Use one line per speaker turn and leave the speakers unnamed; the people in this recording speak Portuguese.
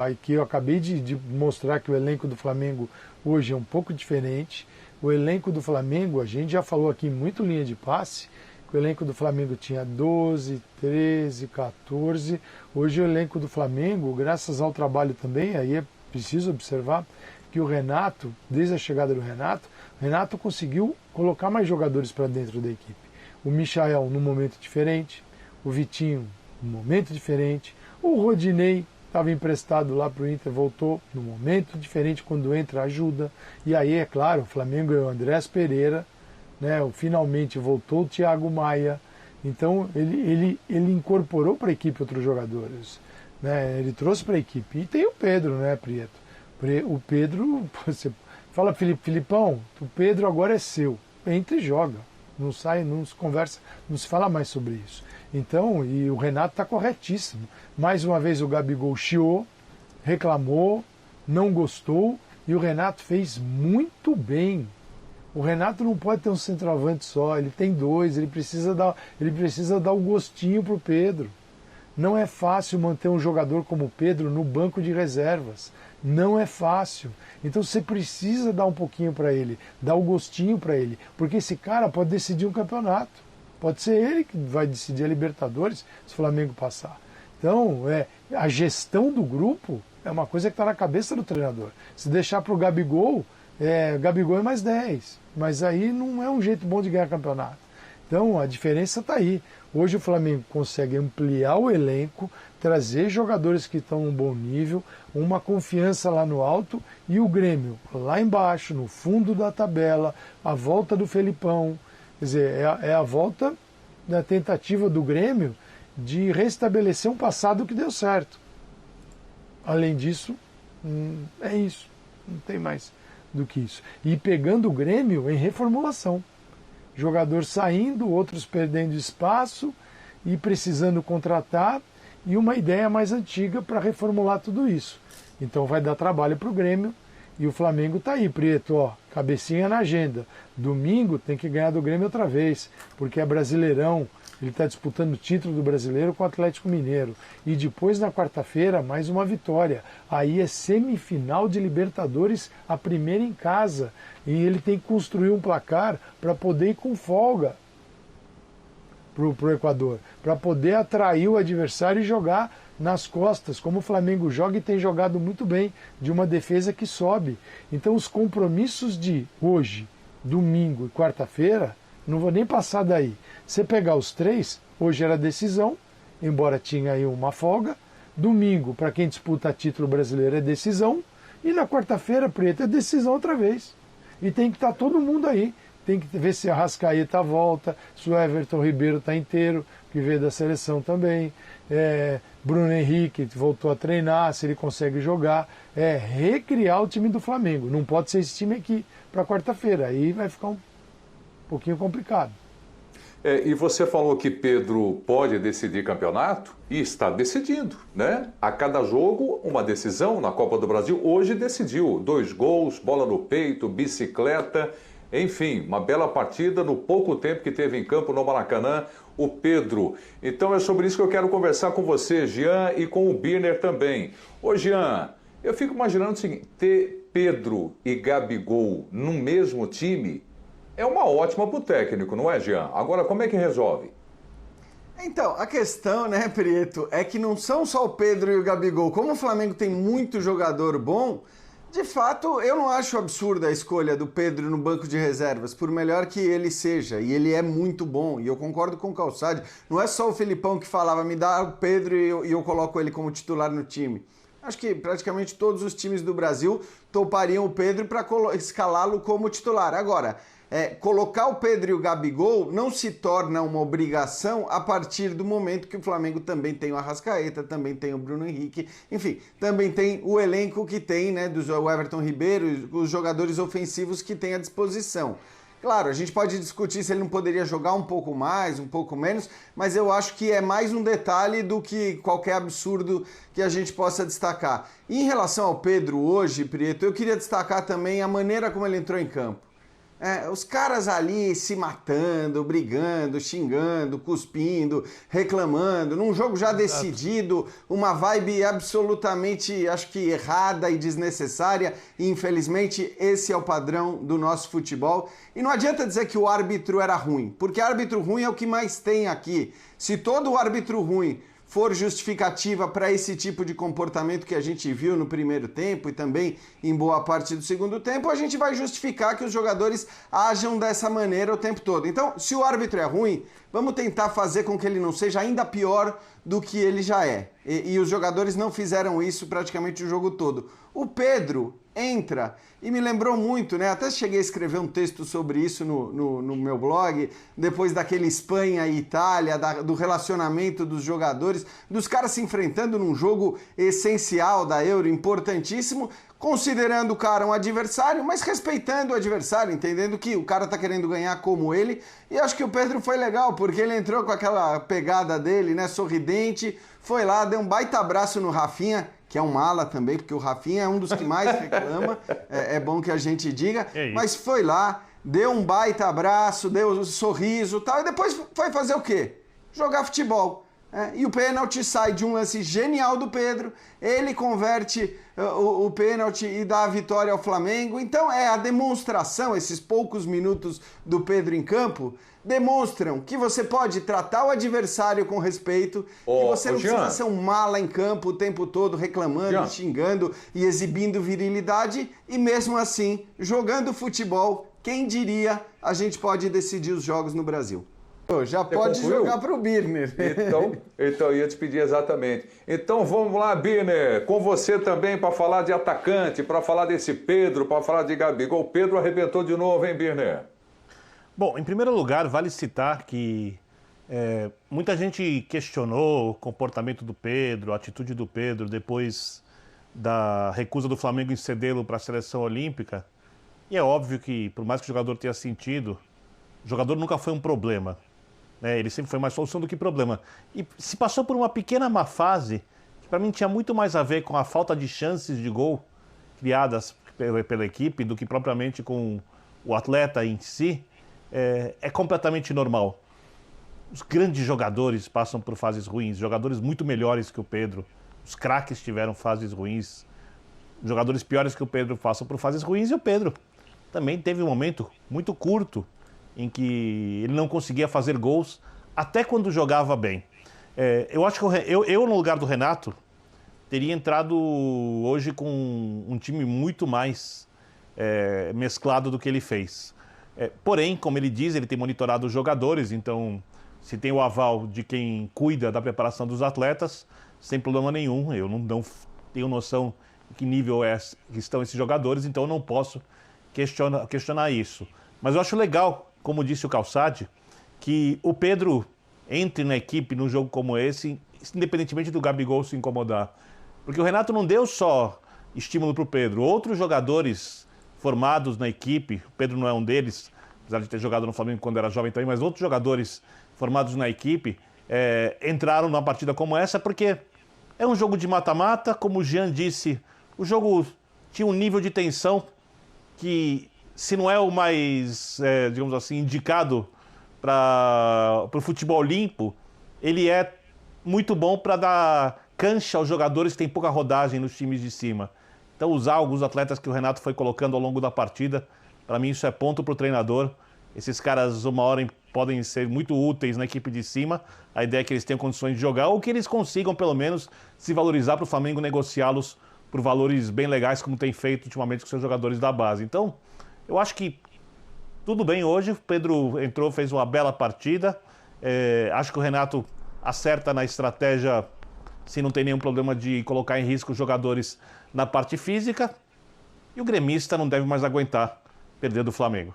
Aqui eu acabei de mostrar que o elenco do Flamengo hoje é um pouco diferente. O elenco do Flamengo, a gente já falou aqui muito linha de passe, que o elenco do Flamengo tinha 12, 13, 14. Hoje o elenco do Flamengo, graças ao trabalho também, aí é preciso observar que o Renato, desde a chegada do Renato, o Renato conseguiu colocar mais jogadores para dentro da equipe. O Michael num momento diferente, o Vitinho num momento diferente, o Rodinei estava emprestado lá para o Inter, voltou num momento diferente, quando entra ajuda. E aí, é claro, o Flamengo é o Andrés Pereira, né? Finalmente voltou o Thiago Maia. Então ele incorporou para a equipe outros jogadores, né? Ele trouxe para a equipe. E tem o Pedro, né, Prieto? O Pedro, você fala, Filipão, o Pedro agora é seu. Entra e joga. Não sai, não se conversa, não se fala mais sobre isso. Então, e o Renato está corretíssimo. Mais uma vez o Gabigol chiou, reclamou, não gostou, e o Renato fez muito bem. O Renato não pode ter um centroavante só, ele tem dois, ele precisa dar o gostinho para o Pedro. Não é fácil manter um jogador como o Pedro no banco de reservas. Não é fácil. Então você precisa dar um pouquinho para ele, dar o gostinho para ele, porque esse cara pode decidir um campeonato. Pode ser ele que vai decidir a Libertadores se o Flamengo passar. Então, a gestão do grupo é uma coisa que está na cabeça do treinador. Se deixar para o Gabigol é mais 10. Mas aí não é um jeito bom de ganhar campeonato. Então, a diferença está aí. Hoje o Flamengo consegue ampliar o elenco, trazer jogadores que estão em um bom nível, uma confiança lá no alto, e o Grêmio lá embaixo, no fundo da tabela, a volta do Felipão. Quer dizer, é a volta da tentativa do Grêmio de restabelecer um passado que deu certo. Além disso, é isso. Não tem mais do que isso. E pegando o Grêmio em reformulação. Jogador saindo, outros perdendo espaço e precisando contratar, e uma ideia mais antiga para reformular tudo isso. Então vai dar trabalho para o Grêmio, e o Flamengo está aí, Prieto, ó, cabecinha na agenda. Domingo tem que ganhar do Grêmio outra vez, porque é Brasileirão, ele está disputando o título do Brasileiro com o Atlético Mineiro. E depois, na quarta-feira, mais uma vitória. Aí é semifinal de Libertadores, a primeira em casa. E ele tem que construir um placar para poder ir com folga para o Equador, para poder atrair o adversário e jogar nas costas, como o Flamengo joga e tem jogado muito bem, de uma defesa que sobe. Então os compromissos de hoje, domingo e quarta-feira, não vou nem passar daí. Você pegar os três, hoje era decisão, embora tinha aí uma folga. Domingo, para quem disputa título brasileiro, é decisão. E na quarta-feira, Preto, é decisão outra vez. E tem que estar todo mundo aí. Tem que ver se a Arrascaeta volta, se o Everton Ribeiro está inteiro, que veio da seleção também. Bruno Henrique voltou a treinar, se ele consegue jogar. Recriar o time do Flamengo. Não pode ser esse time aqui para quarta-feira. Aí vai ficar um pouquinho complicado.
E você falou que Pedro pode decidir campeonato e está decidindo, né? A cada jogo, uma decisão na Copa do Brasil. Hoje decidiu 2 gols, bola no peito, bicicleta, enfim, uma bela partida no pouco tempo que teve em campo no Maracanã, o Pedro. Então é sobre isso que eu quero conversar com você, Jean, e com o Birner também. Ô Jean, eu fico imaginando o seguinte, ter Pedro e Gabigol no mesmo time é uma ótima para o técnico, não é, Jean? Agora, como é que resolve?
Então, a questão, né, Prieto, é que não são só o Pedro e o Gabigol. Como o Flamengo tem muito jogador bom, de fato, eu não acho absurda a escolha do Pedro no banco de reservas, por melhor que ele seja, e ele é muito bom, e eu concordo com o Calçade. Não é só o Felipão que falava, me dá o Pedro e eu coloco ele como titular no time. Acho que praticamente todos os times do Brasil topariam o Pedro para escalá-lo como titular. Agora, colocar o Pedro e o Gabigol não se torna uma obrigação a partir do momento que o Flamengo também tem o Arrascaeta, também tem o Bruno Henrique, enfim, também tem o elenco que tem, né, do Everton Ribeiro, os jogadores ofensivos que tem à disposição. Claro, a gente pode discutir se ele não poderia jogar um pouco mais, um pouco menos, mas eu acho que é mais um detalhe do que qualquer absurdo que a gente possa destacar. E em relação ao Pedro hoje, Prieto, eu queria destacar também a maneira como ele entrou em campo. Os caras ali se matando, brigando, xingando, cuspindo, reclamando, num jogo já decidido, uma vibe absolutamente, acho que errada e desnecessária, e infelizmente esse é o padrão do nosso futebol. E não adianta dizer que o árbitro era ruim, porque árbitro ruim é o que mais tem aqui. Se todo árbitro ruim for justificativa para esse tipo de comportamento que a gente viu no primeiro tempo e também em boa parte do segundo tempo, a gente vai justificar que os jogadores ajam dessa maneira o tempo todo. Então, se o árbitro é ruim, vamos tentar fazer com que ele não seja ainda pior do que ele já é. E os jogadores não fizeram isso praticamente o jogo todo. O Pedro entra e me lembrou muito, né? Até cheguei a escrever um texto sobre isso no meu blog, depois daquele Espanha e Itália, do relacionamento dos jogadores, dos caras se enfrentando num jogo essencial da Euro, importantíssimo, considerando o cara um adversário, mas respeitando o adversário, entendendo que o cara tá querendo ganhar como ele. E acho que o Pedro foi legal, porque ele entrou com aquela pegada dele, né, sorridente, foi lá, deu um baita abraço no Rafinha, que é um mala também, porque o Rafinha é um dos que mais reclama, é bom que a gente diga, mas foi lá, deu um baita abraço, deu um sorriso e tal, e depois foi fazer o quê? Jogar futebol. E o pênalti sai de um lance genial do Pedro, ele converte o pênalti e dá a vitória ao Flamengo. Então é a demonstração, esses poucos minutos do Pedro em campo, demonstram que você pode tratar o adversário com respeito, que você não precisa ser um mala em campo o tempo todo reclamando, xingando e exibindo virilidade, e mesmo assim, jogando futebol, quem diria, a gente pode decidir os jogos no Brasil. Já pode jogar para o Birner.
Então, eu ia te pedir exatamente. Então vamos lá, Birner, com você também para falar de atacante, para falar desse Pedro, para falar de Gabigol. O Pedro arrebentou de novo, hein, Birner?
Bom, em primeiro lugar, vale citar que muita gente questionou o comportamento do Pedro, a atitude do Pedro depois da recusa do Flamengo em cedê-lo para a seleção olímpica. E é óbvio que, por mais que o jogador tenha sentido, o jogador nunca foi um problema. Ele sempre foi mais solução do que problema. E se passou por uma pequena má fase, que para mim tinha muito mais a ver com a falta de chances de gol criadas pela equipe do que propriamente com o atleta em si, é completamente normal. Os grandes jogadores passam por fases ruins, jogadores muito melhores que o Pedro, os craques tiveram fases ruins, jogadores piores que o Pedro passam por fases ruins, e o Pedro também teve um momento muito curto em que ele não conseguia fazer gols, até quando jogava bem. Eu acho que eu, no lugar do Renato, teria entrado hoje com um time muito mais mesclado do que ele fez. Porém, como ele diz, ele tem monitorado os jogadores, então se tem o aval de quem cuida da preparação dos atletas, sem problema nenhum. Eu não tenho noção de que nível estão esses jogadores, então eu não posso questionar isso. Mas eu acho legal, como disse o Calçade, que o Pedro entre na equipe num jogo como esse, independentemente do Gabigol se incomodar. Porque o Renato não deu só estímulo para o Pedro. Outros jogadores formados na equipe, o Pedro não é um deles, apesar de ter jogado no Flamengo quando era jovem também, mas outros jogadores formados na equipe entraram numa partida como essa, porque é um jogo de mata-mata, como o Jean disse, o jogo tinha um nível de tensão que, se não é o mais, digamos assim, indicado para o futebol limpo, ele é muito bom para dar cancha aos jogadores que têm pouca rodagem nos times de cima. Então, usar alguns atletas que o Renato foi colocando ao longo da partida, para mim isso é ponto para o treinador. Esses caras, uma hora, podem ser muito úteis na equipe de cima. A ideia é que eles tenham condições de jogar, ou que eles consigam, pelo menos, se valorizar para o Flamengo negociá-los por valores bem legais, como tem feito ultimamente com seus jogadores da base. Então, eu acho que tudo bem hoje. O Pedro entrou, fez uma bela partida. Acho que o Renato acerta na estratégia, se não tem nenhum problema de colocar em risco os jogadores na parte física. E o gremista não deve mais aguentar perder do Flamengo.